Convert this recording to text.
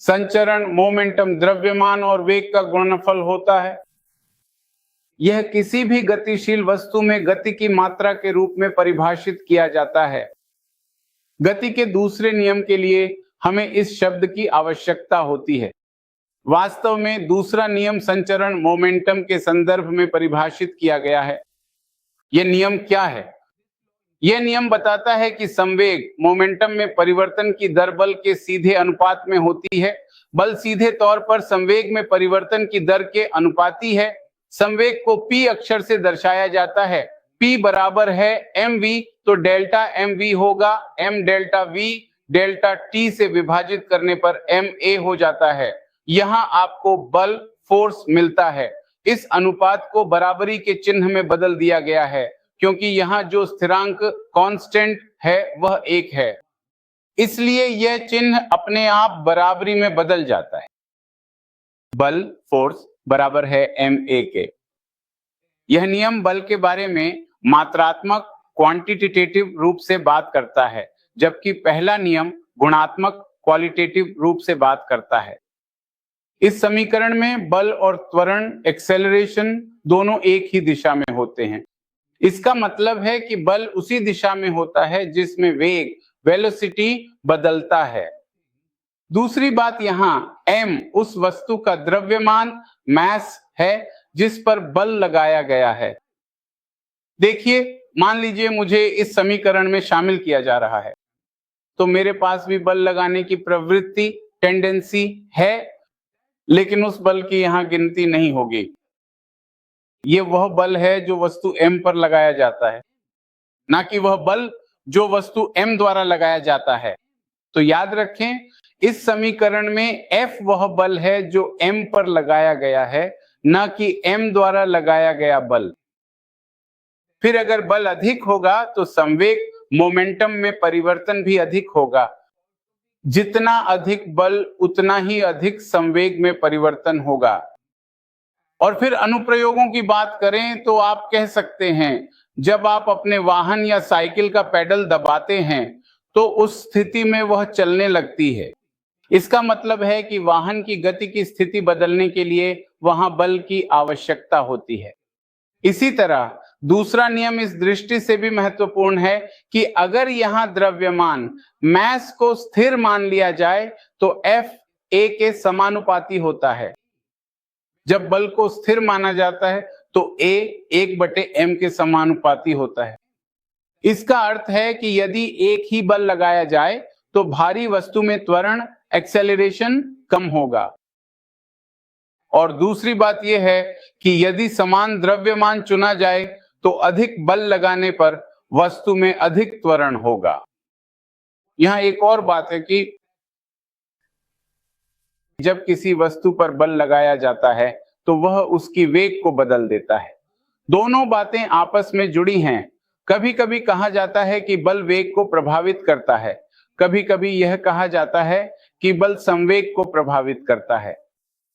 संचरण, मोमेंटम द्रव्यमान और वेग का गुणनफल होता है। यह किसी भी गतिशील वस्तु में गति की मात्रा के रूप में परिभाषित किया जाता है। गति के दूसरे नियम के लिए हमें इस शब्द की आवश्यकता होती है। वास्तव में दूसरा नियम संचरण मोमेंटम के संदर्भ में परिभाषित किया गया है। यह नियम क्या है? यह नियम बताता है कि संवेग मोमेंटम में परिवर्तन की दर बल के सीधे अनुपात में होती है। बल सीधे तौर पर संवेग में परिवर्तन की दर के अनुपाती है। संवेग को p अक्षर से दर्शाया जाता है। p बराबर है mv, तो डेल्टा mv होगा m delta v delta t से विभाजित करने पर ma हो जाता है। यहां आपको बल फोर्स मिलता है। इस अनुपात को बराबरी के चिन्ह में बदल दिया गया है क्योंकि यहां जो स्थिरांक कांस्टेंट है वह 1 है, इसलिए यह चिन्ह अपने आप बराबरी में बदल जाता है। बल फोर्स बराबर है ma के। यह नियम बल के बारे में मात्रात्मक क्वांटिटेटिव रूप से बात करता है, जबकि पहला नियम गुणात्मक क्वालिटेटिव रूप से बात करता है। इस समीकरण में बल और त्वरण एक्सेलरेशन दोनों एक ही दिशा में होते हैं। इसका मतलब है कि बल उसी दिशा में होता है जिसमें वेग वेलोसिटी बदलता है। दूसरी बात, यहां m उस वस्तु का द्रव्यमान मास है जिस पर बल लगाया गया है। देखिए, मान लीजिए मुझे इस समीकरण में शामिल किया जा रहा है, तो मेरे पास भी बल लगाने की प्रवृत्ति टेंडेंसी है, लेकिन उस बल की यहां गिनती नहीं होगी। ये वह बल है जो वस्तु m पर लगाया जाता है, ना कि वह बल जो वस्तु m द्वारा लगाया जाता है। तो याद रखें, इस समीकरण में F वह बल है जो m पर लगाया गया है, ना कि m द्वारा लगाया गया बल। फिर अगर बल अधिक होगा तो संवेग मोमेंटम में परिवर्तन भी अधिक होगा। जितना अधिक बल उतना ही अधिक संवेग में परिवर्तन होगा। और फिर अनुप्रयोगों की बात करें तो आप कह सकते हैं, जब आप अपने वाहन या साइकिल का पेडल दबाते हैं तो उस स्थिति में वह चलने लगती है। इसका मतलब है कि वाहन की गति की स्थिति बदलने के लिए वहां बल की आवश्यकता होती है। इसी तरह दूसरा नियम इस दृष्टि से भी महत्वपूर्ण है कि अगर यहां द्रव्यमान मास को स्थिर मान लिया जाए तो F a के समानुपाती होता है। जब बल को स्थिर माना जाता है तो a 1/m के समानुपाती होता है। इसका अर्थ है कि यदि एक ही बल लगाया जाए तो भारी वस्तु में त्वरण एक्सेलरेशन कम होगा। और दूसरी बात यह है कि यदि समान द्रव्यमान चुना जाए तो अधिक बल लगाने पर वस्तु में अधिक त्वरण होगा। यहां एक और बात है कि जब किसी वस्तु पर बल लगाया जाता है तो वह उसकी वेग को बदल देता है। दोनों बातें आपस में जुड़ी हैं। कभी कभी कहा जाता है कि बल वेग को प्रभावित करता है, कभी कभी यह कहा जाता है कि बल संवेग को प्रभावित करता है।